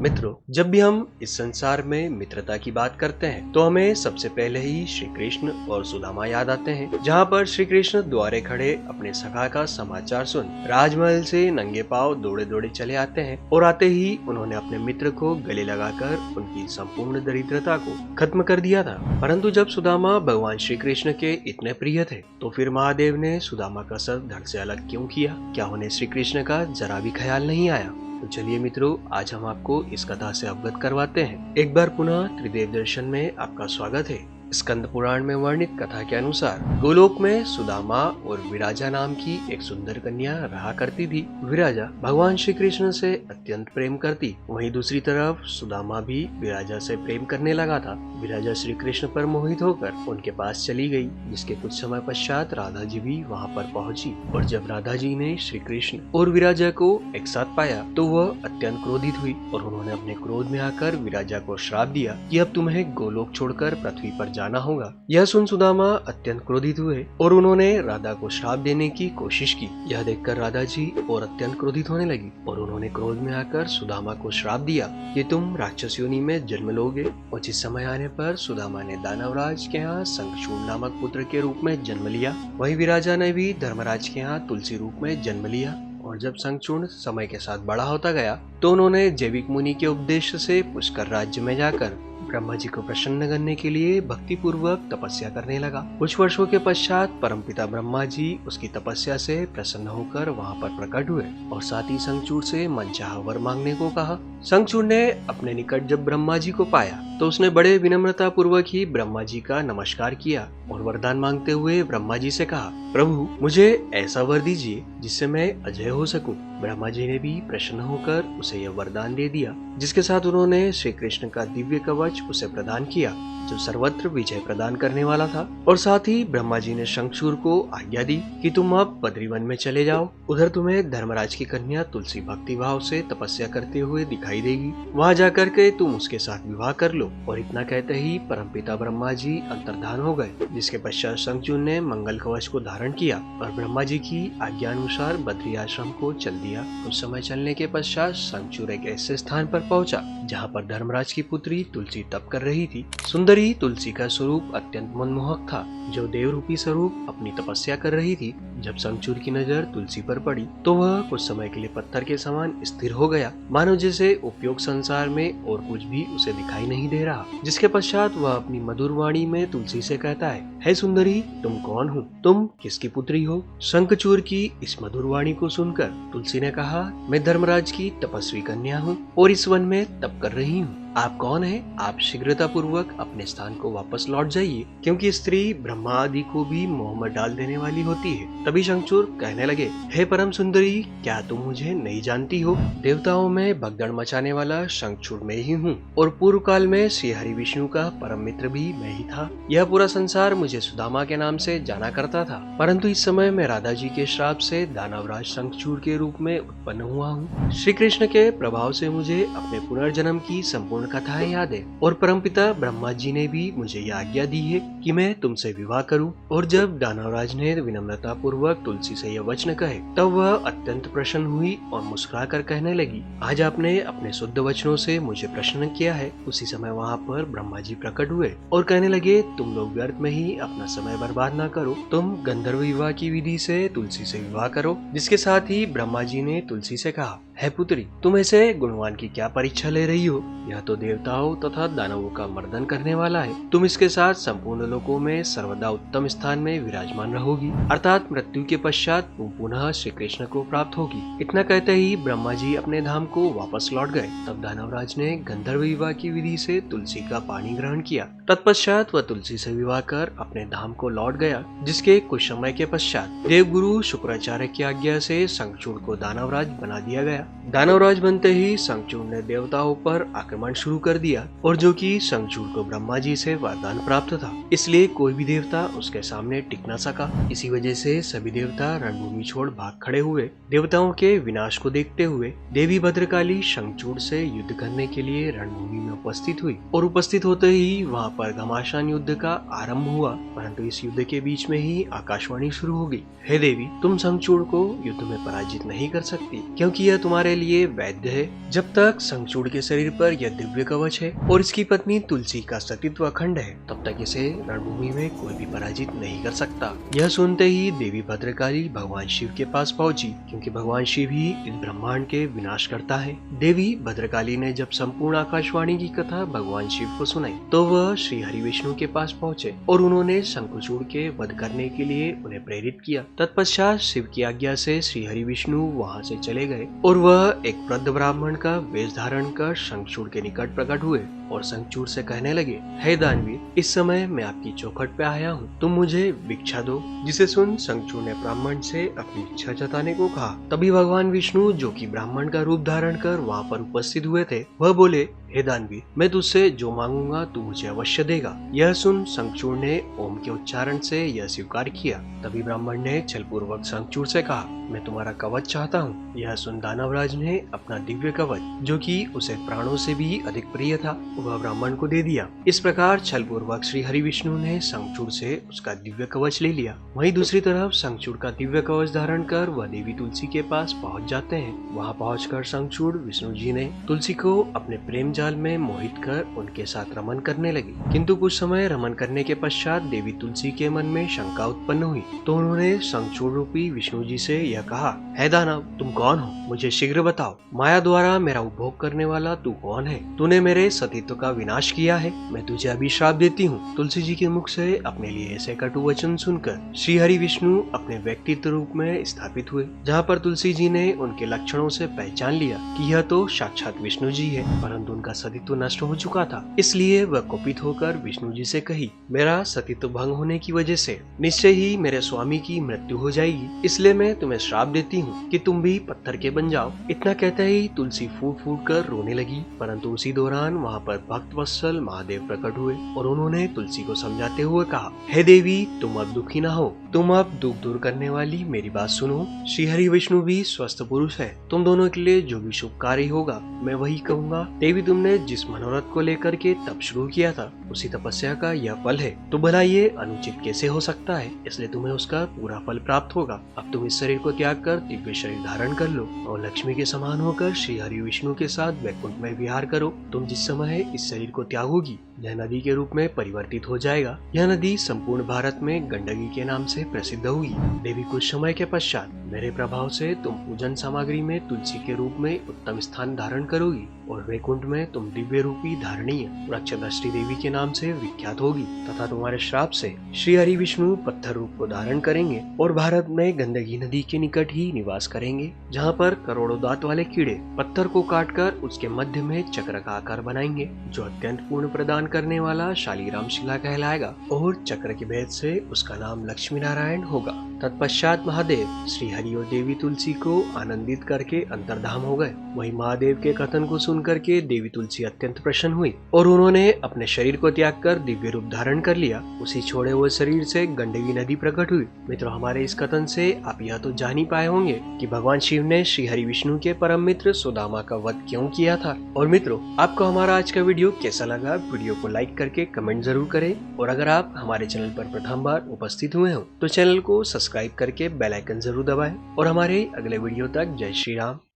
मित्रों, जब भी हम इस संसार में मित्रता की बात करते हैं तो हमें सबसे पहले ही श्री कृष्ण और सुदामा याद आते हैं, जहाँ पर श्री कृष्ण द्वारे खड़े अपने सखा का समाचार सुन राजमहल से नंगे पांव दौड़े दौड़े चले आते हैं और आते ही उन्होंने अपने मित्र को गले लगाकर उनकी संपूर्ण दरिद्रता को खत्म कर दिया था। परंतु जब सुदामा भगवान श्री कृष्ण के इतने प्रिय थे तो फिर महादेव ने सुदामा का सर धड़ से अलग क्यों किया? क्या उन्हें श्री कृष्ण का जरा भी ख्याल नहीं आया? तो चलिए मित्रों, आज हम आपको इस कथा से अवगत करवाते हैं। एक बार पुनः त्रिदेव दर्शन में आपका स्वागत है। स्कंद पुराण में वर्णित कथा के अनुसार गोलोक में सुदामा और विराजा नाम की एक सुंदर कन्या रहा करती थी। विराजा भगवान श्री कृष्ण से अत्यंत प्रेम करती, वहीं दूसरी तरफ सुदामा भी विराजा से प्रेम करने लगा था। विराजा श्री कृष्ण पर मोहित होकर उनके पास चली गई, जिसके कुछ समय पश्चात राधा जी भी वहाँ पर पहुँची। और जब राधा जी ने श्री कृष्ण और विराजा को एक साथ पाया तो वह अत्यंत क्रोधित हुई और उन्होंने अपने क्रोध में आकर विराजा को श्राप दिया कि अब तुम्हें गोलोक छोड़कर पृथ्वी पर जाना होगा। यह सुन सुदामा अत्यंत क्रोधित हुए और उन्होंने राधा को श्राप देने की कोशिश की। यह देखकर राधा जी और अत्यंत क्रोधित होने लगी और उन्होंने क्रोध में आकर सुदामा को श्राप दिया कि तुम राक्षस योनि में जन्म लोगे। और जिस समय आने पर सुदामा ने दानवराज के यहाँ शंखचूड़ नामक पुत्र के रूप में जन्म लिया, वहीं विराजा ने भी धर्मराज के यहाँ तुलसी रूप में जन्म लिया। और जब शंखचूड़ समय के साथ बड़ा होता गया तो उन्होंने जैविक मुनि के उपदेश से पुष्कर राज्य में जाकर ब्रह्मा जी को प्रसन्न करने के लिए भक्ति पूर्वक तपस्या करने लगा। कुछ वर्षों के पश्चात परमपिता ब्रह्मा जी उसकी तपस्या से प्रसन्न होकर वहाँ पर प्रकट हुए और साथ ही शंखचूड़ से मनचाहा वर मांगने को कहा। शंखचूड़ ने अपने निकट जब ब्रह्मा जी को पाया तो उसने बड़े विनम्रता पूर्वक ही ब्रह्मा जी का नमस्कार किया और वरदान मांगते हुए ब्रह्मा जी से कहा, प्रभु मुझे ऐसा वर दीजिए जिससे मैं अजय हो सकूं। ब्रह्मा जी ने भी प्रसन्न होकर उसे यह वरदान दे दिया, जिसके साथ उन्होंने श्री कृष्ण का दिव्य कवच उसे प्रदान किया जो सर्वत्र विजय प्रदान करने वाला था। और साथ ही ब्रह्मा जी ने शंखचूड़ को आज्ञा दी कि तुम अब बद्रीवन में चले जाओ, उधर तुम्हें धर्मराज की कन्या तुलसी भक्ति भाव से तपस्या करते हुए दिखाई देगी, वहाँ जाकर के तुम उसके साथ विवाह कर लो। और इतना कहते ही परमपिता ब्रह्मा जी अंतर्धान हो गए, जिसके पश्चात शंखचूड़ ने मंगल कवच को धारण किया और ब्रह्मा जी की आज्ञा अनुसार बद्री आश्रम को चल दिया। कुछ समय चलने के पश्चात शंखचूड़ एक ऐसे स्थान पर पहुंचा जहाँ पर धर्मराज की पुत्री तुलसी तप कर रही थी। सुंदरी तुलसी का स्वरूप अत्यंत मनमोहक था, जो देव रूपी स्वरूप अपनी तपस्या कर रही थी। जब शंखचूड़ की नजर तुलसी पर पड़ी तो वह कुछ समय के लिए पत्थर के समान स्थिर हो गया, मानो जैसे उपयोग संसार में और कुछ भी उसे दिखाई नहीं दे रहा। जिसके पश्चात वह अपनी मधुर वाणी में तुलसी से कहता है, हे सुंदरी, तुम कौन हो? तुम किसकी पुत्री हो? शंखचूड़ की इस मधुर वाणी को सुनकर तुलसी ने कहा, मैं धर्मराज की तपस्वी कन्या हूँ और इस वन में तप कर रही हूँ। आप कौन हैं? आप शीघ्रता पूर्वक अपने स्थान को वापस लौट जाइए, क्योंकि स्त्री ब्रह्मा आदि को भी मोह में डाल देने वाली होती है। तभी शंखचूड़ कहने लगे, हे परम सुंदरी, क्या तुम मुझे नहीं जानती हो? देवताओं में भगदड़ मचाने वाला शंखचूड़ मैं ही हूँ और पूर्व काल में श्री हरि विष्णु का परम मित्र भी मैं ही था। यह पूरा संसार मुझे सुदामा के नाम से जाना करता था, परंतु इस समय मैं राधा जी के श्राप से दानवराज शंखचूड़ के रूप में उत्पन्न हुआ हूँ। श्री कृष्ण के प्रभाव से मुझे अपने पुनर्जन्म की संपूर्ण कथाएं याद है और परमपिता ब्रह्मा जी ने भी मुझे यह आज्ञा दी है कि मैं तुमसे विवाह करूं। और जब दानवराज ने विनम्रता पूर्वक तुलसी से यह वचन कहे तब वह अत्यंत प्रसन्न हुई और मुस्कुराकर कहने लगी, आज आपने अपने शुद्ध वचनों से मुझे प्रसन्न किया है। उसी समय वहाँ पर ब्रह्मा जी प्रकट हुए और कहने लगे, तुम लोग व्यर्थ में ही अपना समय बर्बाद न करो, तुम गंधर्व विवाह की विधि से तुलसी से विवाह करो। जिसके साथ ही ब्रह्मा जी ने तुलसी से कहा, है पुत्री, तुम ऐसे गुणवान की क्या परीक्षा ले रही हो? यह तो देवताओं तथा दानवों का मर्दन करने वाला है। तुम इसके साथ संपूर्ण लोकों में सर्वदा उत्तम स्थान में विराजमान रहोगी, अर्थात मृत्यु के पश्चात तुम पुनः श्री कृष्ण को प्राप्त होगी। इतना कहते ही ब्रह्मा जी अपने धाम को वापस लौट गए। तब दानवराज ने गंधर्व विवाह की विधि से तुलसी का पानी ग्रहण किया। तत्पश्चात वह तुलसी से विवाह कर अपने धाम को लौट गया। जिसके कुछ समय के पश्चात देवगुरु शुक्राचार्य की आज्ञा से शंखचूड़ को दानवराज बना दिया गया। दानवराज बनते ही शंखचूड़ ने देवताओं पर आक्रमण शुरू कर दिया, और जो कि शंखचूड़ को ब्रह्मा जी से वरदान प्राप्त था, इसलिए कोई भी देवता उसके सामने टिक न सका। इसी वजह से सभी देवता रणभूमि छोड़ भाग खड़े हुए। देवताओं के विनाश को देखते हुए देवी भद्रकाली शंखचूड़ से युद्ध करने के लिए रणभूमि में उपस्थित हुई और उपस्थित होते ही वहाँ पर घमासान युद्ध का आरंभ हुआ। परंतु इस युद्ध के बीच में ही आकाशवाणी शुरू हो गई, हे देवी, तुम शंखचूड़ को युद्ध में पराजित नहीं कर सकती, क्योंकि यह तुम्हारे तुम्हारे लिए वैध है। जब तक शंखचूड़ के शरीर पर यह दिव्य कवच है और इसकी पत्नी तुलसी का सतीत्व अखंड है, तब तक इसे रणभूमि में कोई भी पराजित नहीं कर सकता। यह सुनते ही देवी भद्रकाली भगवान शिव के पास पहुंची, क्योंकि भगवान शिव ही इस ब्रह्मांड के विनाश करता है। देवी भद्रकाली ने जब संपूर्ण आकाशवाणी की कथा भगवान शिव को सुनाई, तो वह श्री हरि विष्णु के पास पहुंचे और उन्होंने शंखचूड़ के वध करने के लिए उन्हें प्रेरित किया। तत्पश्चात शिव की आज्ञा से श्री हरि विष्णु वहां से चले गए और वह एक वृद्ध ब्राह्मण का वेश धारण कर शंखचूड़ के निकट प्रकट हुए और शंखचूड़ से कहने लगे, हे दानवीर, इस समय मैं आपकी चौखट पे आया हूँ, तुम मुझे भिक्षा दो। जिसे सुन शंखचूड़ ने ब्राह्मण से अपनी इच्छा जताने को कहा। तभी भगवान विष्णु, जो कि ब्राह्मण का रूप धारण कर वहाँ पर उपस्थित हुए थे, वह बोले, हे दानवीर, मैं तुझसे जो मांगूंगा तू मुझे अवश्य देगा। यह सुन शंखचूड़ ने ओम के उच्चारण से यह स्वीकार किया। तभी ब्राह्मण ने छलपूर्वक शंखचूड़ से कहा, मैं तुम्हारा कवच चाहता हूँ। यह सुन दानवराज ने अपना दिव्य कवच, जो कि उसे प्राणों से भी अधिक प्रिय था, वह ब्राह्मण को दे दिया। इस प्रकार छलपूर्वक श्री हरि विष्णु ने शंखचूड़ से उसका दिव्य कवच ले लिया। वहीं दूसरी तरफ शंखचूड़ का दिव्य कवच धारण कर वह देवी तुलसी के पास पहुंच जाते हैं। वहां पहुंचकर शंखचूड़ विष्णु जी ने तुलसी को अपने प्रेम जाल में मोहित कर उनके साथ रमन करने लगे। किंतु कुछ समय रमन करने के पश्चात देवी तुलसी के मन में शंका उत्पन्न हुई, तो उन्होंने शंखचूड़ रूपी विष्णु जी से यह कहा, हे दानव, तुम कौन हो? मुझे शीघ्र बताओ। माया द्वारा मेरा उपभोग करने वाला तू कौन है? तूने मेरे सतीत्व का विनाश किया है, मैं तुझे अभी श्राप देती हूँ। तुलसी जी के मुख से अपने लिए ऐसे कटु वचन सुनकर श्री हरि विष्णु अपने व्यक्तित्व रूप में स्थापित हुए, जहाँ पर तुलसी जी ने उनके लक्षणों से पहचान लिया कि यह तो साक्षात विष्णु जी है, परंतु उनका सतीत्व नष्ट हो चुका था। इसलिए वह कुपित होकर विष्णु जी से कही, मेरा सतीत्व भंग होने की वजह से निश्चय ही मेरे स्वामी की मृत्यु हो जाएगी, इसलिए मैं तुम्हें श्राप देती हूँ कि तुम भी पत्थर के बन जाओ। इतना कहते ही तुलसी फूट फूट कर रोने लगी, परंतु उसी दौरान वहाँ पर भक्त वत्सल महादेव प्रकट हुए और उन्होंने तुलसी को समझाते हुए कहा, हे देवी, तुम अब दुखी ना हो, तुम अब दुख दूर करने वाली मेरी बात सुनो। श्री हरि विष्णु भी स्वस्थ पुरुष है, तुम दोनों के लिए जो भी शुभ कार्य होगा मैं वही कहूँगा। देवी, तुमने जिस मनोरथ को लेकर के तप शुरू किया था, उसी तपस्या का यह फल है, तो भला ये अनुचित कैसे हो सकता है? इसलिए तुम्हें उसका पूरा फल प्राप्त होगा। अब तुम इस शरीर को त्याग कर दिव्य शरीर धारण कर लो और लक्ष्मी के समान होकर श्री हरि विष्णु के साथ वैकुंठ में विहार करो। तुम जिस समय इस शरीर को त्यागोगी, यह नदी के रूप में परिवर्तित हो जाएगा। यह नदी संपूर्ण भारत में गंडकी के नाम से प्रसिद्ध हुई। देवी, कुछ समय के पश्चात मेरे प्रभाव से तुम पूजन सामग्री में तुलसी के रूप में उत्तम स्थान धारण करोगी और वैकुंठ में तुम दिव्य रूपी धारणीय वृक्षदष्टि देवी के नाम से विख्यात होगी, तथा तुम्हारे श्राप से श्री हरि विष्णु पत्थर रूप को धारण करेंगे और भारत में गंडकी नदी के निकट ही निवास करेंगे, जहाँ पर करोड़ों दांत वाले कीड़े पत्थर को काटकर उसके मध्य में चक्र का आकार बनाएंगे, जो अत्यंत पूर्ण प्रदान करने वाला शालीग्राम शिला कहलाएगा और चक्र के भेद से उसका नाम लक्ष्मी नारायण होगा। तत्पश्चात महादेव श्री हरि और देवी तुलसी को आनंदित करके अंतर्धाम हो गए। वही महादेव के कथन को सुन करके देवी तुलसी अत्यंत प्रसन्न हुई और उन्होंने अपने शरीर को त्याग कर दिव्य रूप धारण कर लिया। उसी छोड़े हुए शरीर से गंडकी नदी प्रकट हुई। मित्रों, हमारे इस कथन से आप यह तो जान ही पाए होंगे कि भगवान शिव ने श्री हरि विष्णु के परम मित्र सुदामा का वध क्यों किया था। और मित्रों, आपको हमारा आज का वीडियो कैसा लगा? वीडियो को लाइक करके कमेंट जरूर करें और अगर आप हमारे चैनल पर प्रथम बार उपस्थित हुए हो तो चैनल को सब्सक्राइब करके बेल आइकन जरूर दबाएं और हमारे अगले वीडियो तक जय श्री राम।